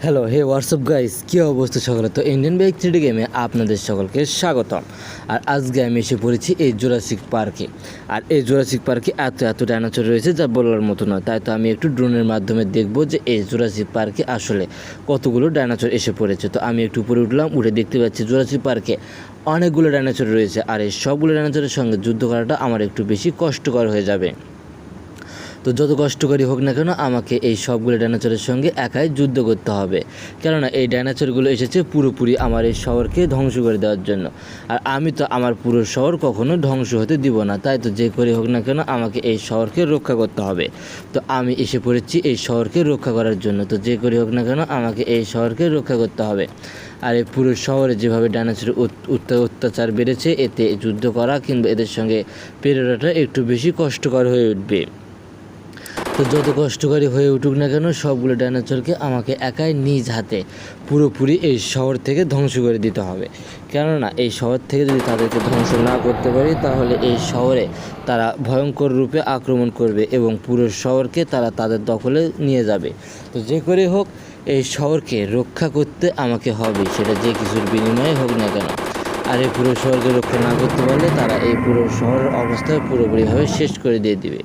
Hello WhatsApp guys, কী অবস্থা সকলে? তো ইন্ডিয়ান বাইক 3D গেমে আপনাদের সকলকে স্বাগতম। আর আজকে আমি এসে পড়েছি এই জুরাসিক পার্কে। আর এই জুরাসিক পার্কে এত ডাইনোসর রয়েছে যা বলার মতো নয়। তাই তো আমি একটু ড্রোনের মাধ্যমে দেখব যে এই জুরাসিক পার্কে আসলে কতগুলো ডাইনোসর এসে পড়েছে। তো আমি একটু উপরে উঠলাম, উঠে দেখতে পাচ্ছি জুরাসিক পার্কে অনেকগুলো ডাইনোসর রয়েছে। আর এই সবগুলো ডাইনোসরের সঙ্গে যুদ্ধ করাটা আমার একটু বেশি কষ্টকর হয়ে যাবে। তো যত কষ্টকরই হোক না কেন আমাকে এই সবগুলো ডাইনোসরের সঙ্গে একাই যুদ্ধ করতে হবে, কেননা এই ডাইনোসরগুলো এসেছে পুরোপুরি আমার এই শহরকে ধ্বংস করে দেওয়ার জন্য। আর আমি তো আমার পুরো শহর কখনো ধ্বংস হতে দিব না। তাই তো যে করে হোক না কেন আমাকে এই শহরকে রক্ষা করতে হবে। তো আমি এসে পড়েছি এই শহরকে রক্ষা করার জন্য। তো যে করে হোক না কেন আমাকে এই শহরকে রক্ষা করতে হবে। আর এই পুরো শহরে যেভাবে ডাইনোসরের অত্যাচার বেড়েছে, এতে যুদ্ধ করা কিংবা এদের সঙ্গে পেরোনোটা একটু বেশি কষ্টকর হয়ে উঠবে। তো যত কষ্টকরই হয়ে উঠুক না কেন সবগুলো ডাইনোসরকে আমাকে একাই নিজ হাতে পুরোপুরি এই শহর থেকে ধ্বংস করে দিতে হবে। কেননা এই শহর থেকে যদি তাদেরকে ধ্বংস না করতে পারি তাহলে এই শহরে তারা ভয়ঙ্কর রূপে আক্রমণ করবে এবং পুরো শহরকে তারা তাদের দখলে নিয়ে যাবে। তো যে করে হোক এই শহরকে রক্ষা করতে আমাকে হবে, সেটা যে কিছুর বিনিময়ে হোক না কেন। আর এই পুরো শহরকে রক্ষা না করতে পারলে তারা এই পুরো শহরের অবস্থা পুরোপুরিভাবে শেষ করে দিয়ে দিবে।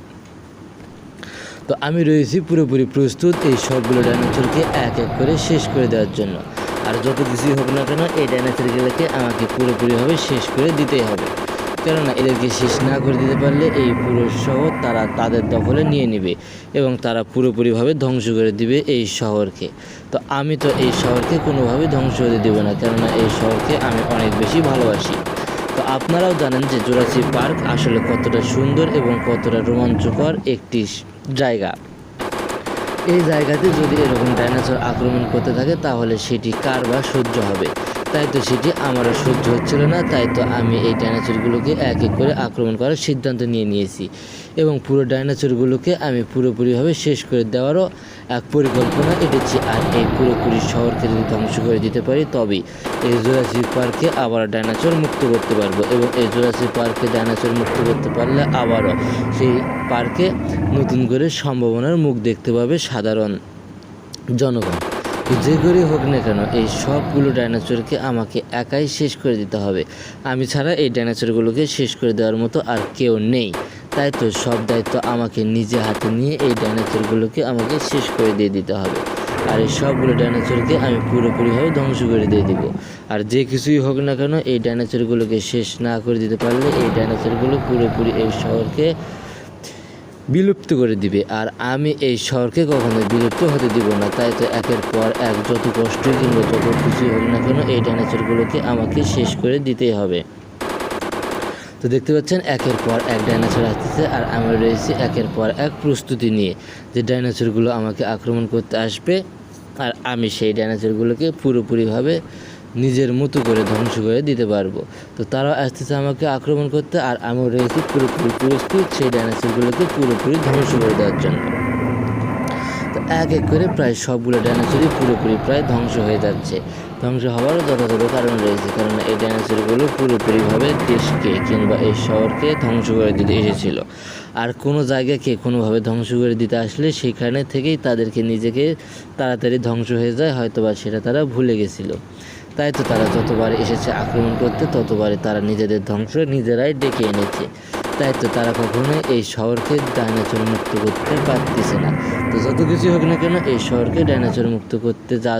তো আমি রয়েছি পুরোপুরি প্রস্তুত এই সবগুলো ডাইনোসরকে এক এক করে শেষ করে দেওয়ার জন্য। আর যত কিছুই হোক না কেন এই ডাইনোসরগুলোকে আমাকে পুরোপুরিভাবে শেষ করে দিতেই হবে, কেননা এদেরকে শেষ না করে দিতে পারলে এই পুরো শহর তারা তাদের দখলে নিয়ে নেবে এবং তারা পুরোপুরিভাবে ধ্বংস করে দিবে এই শহরকে। তো আমি তো এই শহরকে কোনোভাবে ধ্বংস হতে দেবো না, কেননা এই শহরকে আমি অনেক বেশি ভালোবাসি। তো আপনারাও জানেন যে জুরাসিক পার্ক আসলে কতটা সুন্দর এবং কতটা রোমাঞ্চকর একটি জায়গা। এই জায়গাতে যদি এরকম ডাইনোসর আক্রমণ করতে থাকে তাহলে সেটি কার বা সহ্য হবে। তাই তো সেটি আমারও সহ্য হচ্ছিল না। তাই তো আমি এই ডাইনোসরগুলোকে এক এক করে আক্রমণ করার সিদ্ধান্ত নিয়েছি এবং পুরো ডাইনোসরগুলোকে আমি পুরোপুরিভাবে শেষ করে দেওয়ারও এক পরিকল্পনা এঁটেছি। আর এই পুরোপুরি শহরকে যদি ধ্বংস করে দিতে পারি তবেই এই জুরাসিক পার্কে আবার ডাইনোসর মুক্ত করতে পারবো এবং এই জুরাসিক পার্কে ডাইনোসর মুক্ত করতে পারলে আবারও সেই পার্কে নতুন করে সম্ভাবনার মুখ দেখতে পাবে সাধারণ জনগণ। যে করে হোক না কেন এই সবগুলো ডাইনোসরকে আমাকে একাই শেষ করে দিতে হবে। আমি ছাড়া এই ডাইনোসরগুলোকে শেষ করে দেওয়ার মতো আর কেউ নেই। তাই তো সব দায়িত্ব আমাকে নিজে হাতে নিয়ে এই ডাইনোসরগুলোকে আমাকে শেষ করে দিয়ে দিতে হবে। আর এই সবগুলো ডাইনোসরকে আমি পুরোপুরিভাবে ধ্বংস করে দিয়ে দিব। আর যে কিছুই হোক না কেন এই ডাইনোসরগুলোকে শেষ না করে দিতে পারলে এই ডাইনোসরগুলো পুরোপুরি এই শহরকে বিলুপ্ত করে দিবে। আর আমি এই শহরকে কখনো বিলুপ্ত হতে দিব না। তাই তো একের পর এক যত কষ্ট কিংবা যত কিছুই হোক না কেন এই ডাইনোসরগুলোকে আমাকে শেষ করে দিতেই হবে। তো দেখতে পাচ্ছেন একের পর এক ডাইনোসর আসতেছে আর আমি রয়েছি একের পর এক প্রস্তুতি নিয়ে যে ডাইনোসরগুলো আমাকে আক্রমণ করতে আসবে আর আমি সেই ডাইনোসরগুলোকে পুরোপুরিভাবে নিজের মতো করে ধ্বংস করে দিতে পারবো। তো তারাও আসতেছে আমাকে আক্রমণ করতে আর আমিও রয়েছি পুরোপুরি প্রস্তুত সেই ডাইনোসরগুলোকে পুরোপুরি ধ্বংস করে দেওয়ার জন্য। তো এক এক করে প্রায় সবগুলো ডাইনোসরই পুরোপুরি প্রায় ধ্বংস হয়ে যাচ্ছে। ধ্বংস হওয়ারও যথাযথ কারণ রয়েছে, কারণ এই ডাইনোসরগুলো পুরোপুরিভাবে দেশকে কিংবা এই শহরকে ধ্বংস করে দিতে এসেছিল। আর কোনো জায়গাকে কোনোভাবে ধ্বংস করে দিতে আসলে সেখানে থেকেই তাদেরকে নিজেকে তাড়াতাড়ি ধ্বংস হয়ে যায়, হয়তোবা সেটা তারা ভুলে গেছিলো। তাই তো তারা যতবার এসেছে আক্রমণ করতে ততবারই তারা নিজেদের ধ্বংস নিজেরাই ডেকে এনেছে। তাই তো তারা কখনোই এই শহরকে ডাইনোসর মুক্ত করতে পারতেছে না। তো যত কিছু হোক না কেন এই শহরকে ডাইনোসর মুক্ত করতে যা